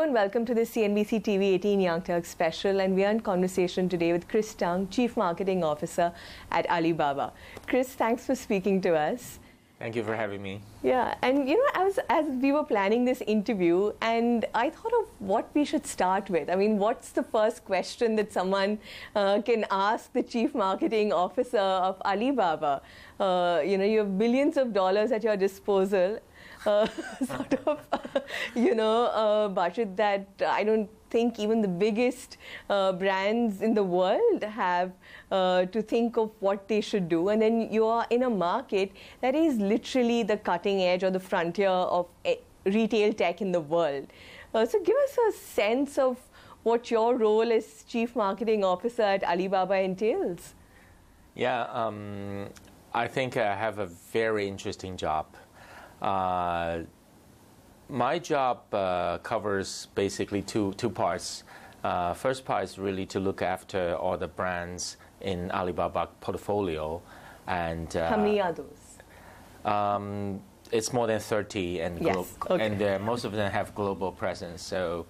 and welcome to the CNBC TV 18 Young Turks special, and we are in conversation today with Chris Tung, Chief Marketing Officer at Alibaba. Chris, thanks for speaking to us. Thank you for having me. Yeah, and you know, as we were planning this interview, and I thought of what we should start with. I mean, what's the first question that someone can ask the Chief Marketing Officer of Alibaba? You know, you have billions of dollars at your disposal. Sort of, budget that I don't think even the biggest brands in the world have to think of what they should do. And then you are in a market that is literally the cutting edge or the frontier of retail tech in the world. So give us a sense of what your role as Chief Marketing Officer at Alibaba entails. Yeah, I think I have a very interesting job. My job covers basically two parts. First part is really to look after all the brands in Alibaba portfolio. And how many are those? It's more than 30, and, yes. Okay. And most of them have global presence. So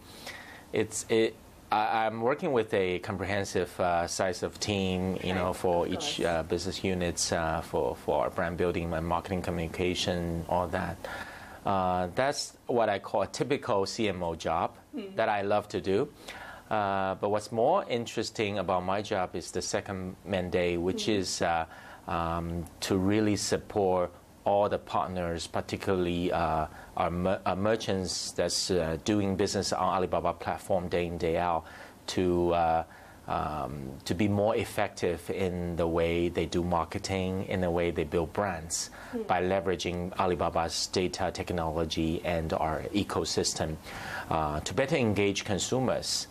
I'm working with a comprehensive size of team, for each business units, for our brand building and marketing communication, all that. That's what I call a typical CMO job that I love to do. But what's more interesting about my job is the second mandate, which is to really support all the partners, particularly our merchants that's doing business on Alibaba platform day in, day out, to be more effective in the way they do marketing, in the way they build brands, by leveraging Alibaba's data technology and our ecosystem to better engage consumers.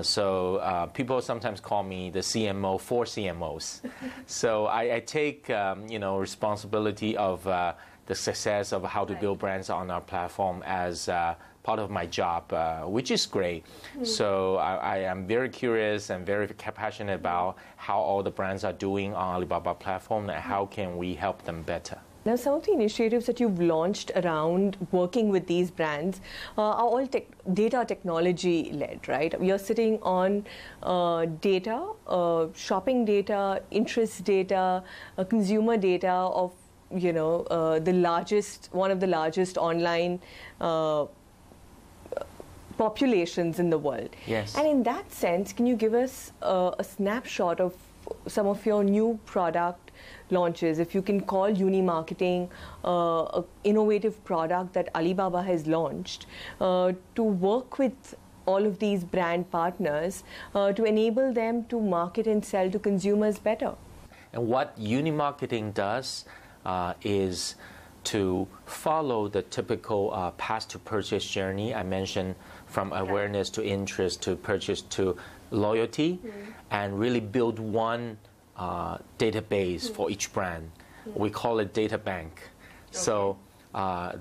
So people sometimes call me the CMO for CMOs. So I take responsibility of the success of how to build brands on our platform as part of my job, which is great. So I am very curious and very passionate about how all the brands are doing on Alibaba platform and how can we help them better. Now, some of the initiatives that you've launched around working with these brands are all data technology led, right? You're sitting on data, shopping data, interest data, consumer data of one of the largest online populations in the world. Yes. And in that sense, can you give us a snapshot of some of your new product launches? If you can call Unimarketing an innovative product that Alibaba has launched to work with all of these brand partners to enable them to market and sell to consumers better. And what Unimarketing does is to follow the typical path to purchase journey I mentioned, from awareness to interest to purchase to loyalty, and really build one database for each brand. We call it data bank. Okay. So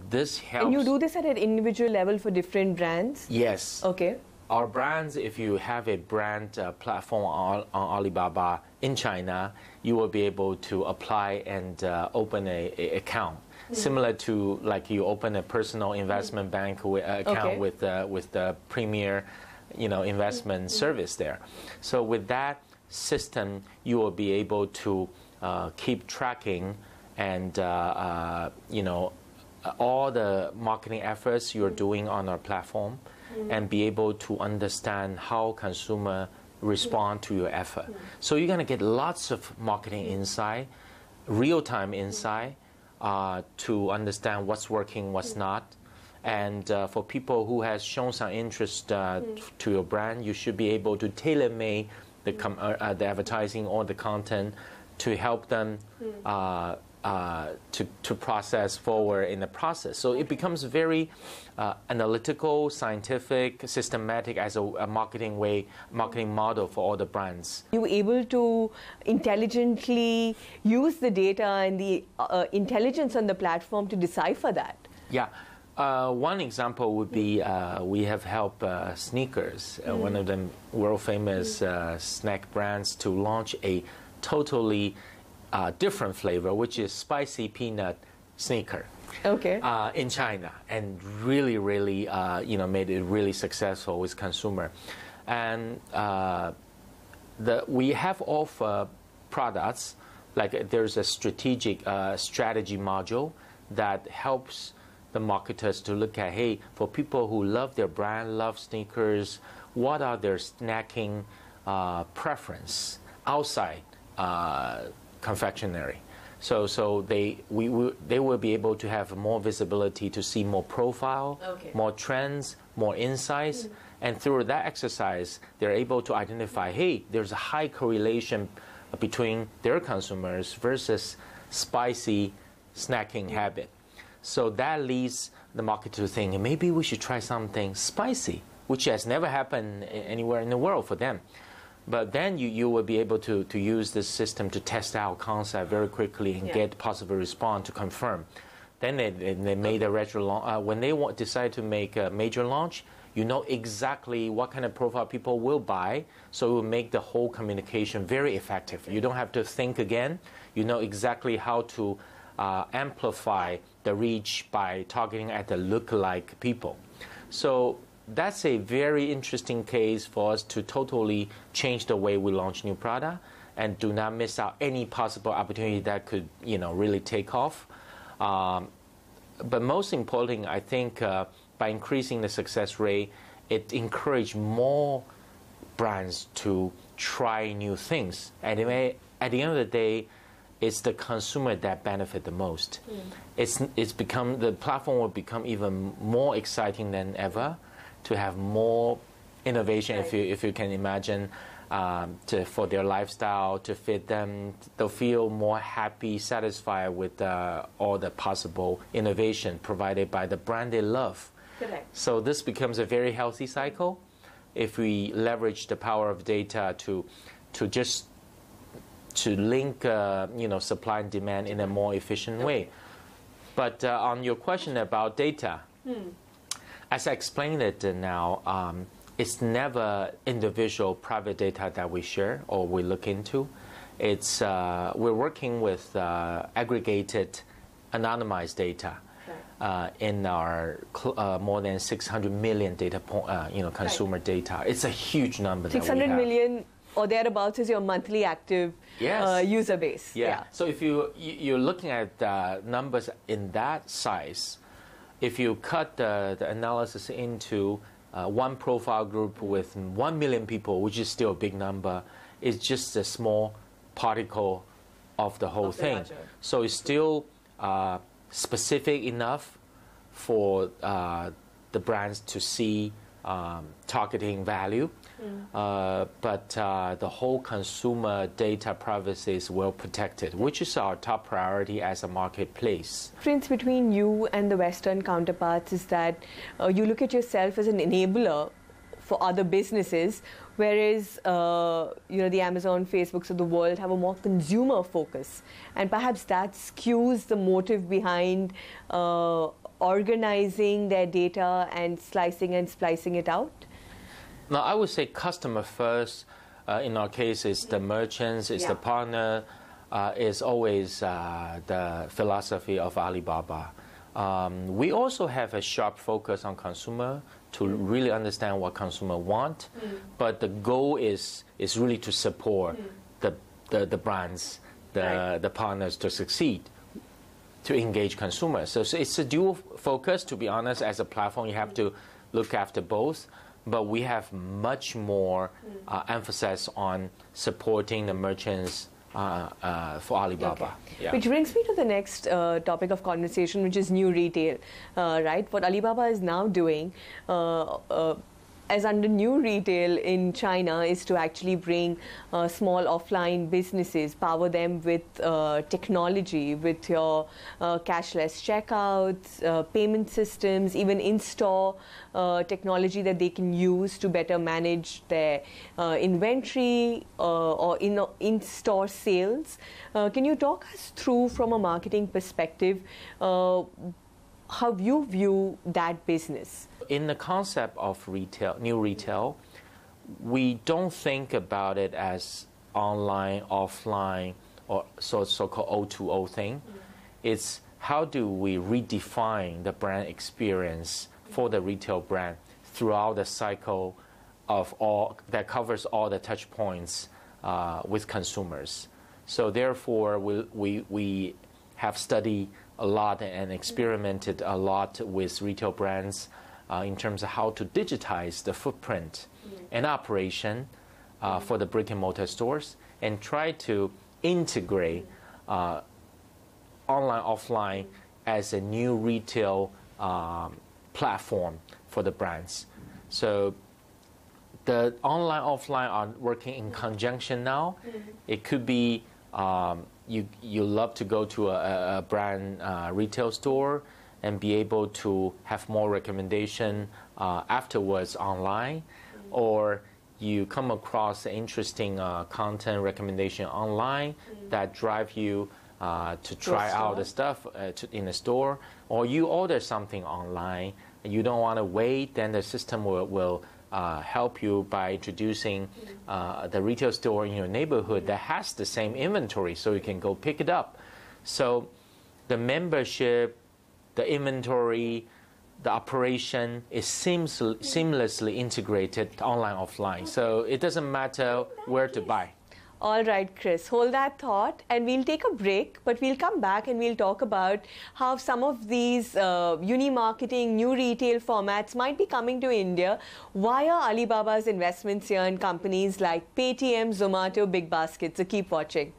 this helps. And you do this at an individual level for different brands? Yes. Okay. Our brands, if you have a brand platform on Alibaba in China, you will be able to apply and open an account. Similar to like you open a personal investment bank account with the premier, investment service there. So with that system, you will be able to keep tracking and all the marketing efforts you're doing on our platform, and be able to understand how consumer respond to your effort. So you're going to get lots of marketing insight, real-time insight, to understand what's working, what's not. And for people who has shown some interest to your brand, you should be able to tailor-make the advertising or the content to help them to process forward in the process. So it becomes very analytical, scientific, systematic as a marketing model for all the brands. You were able to intelligently use the data and the intelligence on the platform to decipher that. Yeah. One example would be we have helped Sneakers, one of the world-famous snack brands, to launch a totally different flavor, which is spicy peanut Sneaker. Okay. In China, and really, really, made it really successful with consumer. And we have offer products, like there's a strategy module that helps the marketers to look at, hey, for people who love their brand, love sneakers, what are their snacking preference outside confectionery? So they will be able to have more visibility to see more profile, more trends, more insights, and through that exercise, they're able to identify, hey, there's a high correlation between their consumers versus spicy snacking habit. So that leads the market to think, maybe we should try something spicy, which has never happened anywhere in the world for them. But then you will be able to use this system to test out concept very quickly and get possible response to confirm. Then they made a retro launch. When they decide to make a major launch, you know exactly what kind of profile people will buy, so it will make the whole communication very effective. You don't have to think again. You know exactly how to amplify the reach by targeting at the lookalike people. So that's a very interesting case for us to totally change the way we launch new product and do not miss out any possible opportunity that could, really take off. But most importantly, I think by increasing the success rate, it encouraged more brands to try new things. At the end of the day, it's the consumer that benefit the most. The platform will become even more exciting than ever to have more innovation, if you can imagine, for their lifestyle, to fit them. They'll feel more happy, satisfied with all the possible innovation provided by the brand they love. Correct. So this becomes a very healthy cycle if we leverage the power of data to link supply and demand in a more efficient way. But on your question about data, as I explained it now, it's never individual private data that we share or we look into. It's we're working with aggregated, anonymized data in our more than 600 million data consumer data. It's a huge number. 600 million or thereabouts is your monthly active user base. Yeah. So if you're looking at numbers in that size, if you cut the analysis into one profile group with 1 million people, which is still a big number, it's just a small particle of the whole thing. So it's still specific enough for the brands to see targeting value. But the whole consumer data privacy is well protected, which is our top priority as a marketplace. The difference between you and the Western counterparts is that you look at yourself as an enabler for other businesses, whereas the Amazon, Facebooks of the world have a more consumer focus, and perhaps that skews the motive behind organizing their data and slicing and splicing it out. Now, I would say customer first. In our case, it's the merchants, it's the partner, is always the philosophy of Alibaba. We also have a sharp focus on consumer to really understand what consumer want, but the goal is really to support the brands, the partners to succeed, to engage consumers. So it's a dual focus. To be honest, as a platform, you have to look after both. But we have much more emphasis on supporting the merchants for Alibaba. Okay. Which brings me to the next topic of conversation, which is new retail, right? What Alibaba is now doing as under new retail in China is to actually bring small offline businesses, power them with technology, with your cashless checkouts, payment systems, even in-store technology that they can use to better manage their inventory or in-store sales. Can you talk us through, from a marketing perspective, how you view that business? In the concept of retail, new retail, we don't think about it as online, offline, or so-called O2O thing. It's how do we redefine the brand experience for the retail brand throughout the cycle of all that covers all the touch points with consumers. So therefore, we have studied a lot and experimented a lot with retail brands in terms of how to digitize the footprint and operation for the brick and mortar stores, and try to integrate online, offline as a new retail platform for the brands. So the online, offline are working in conjunction now. It could be you love to go to a brand retail store and be able to have more recommendation afterwards online, or you come across interesting content recommendation online that drive you to try out the stuff in the store, or you order something online and you don't want to wait, then the system will help you by introducing the retail store in your neighborhood that has the same inventory, so you can go pick it up. So the membership, the inventory, the operation is seamlessly integrated online, offline. So it doesn't matter where to buy. All right, Chris, hold that thought, and we'll take a break, but we'll come back and we'll talk about how some of these uni-marketing, new retail formats might be coming to India via Alibaba's investments here in companies like Paytm, Zomato, Big Basket. So keep watching.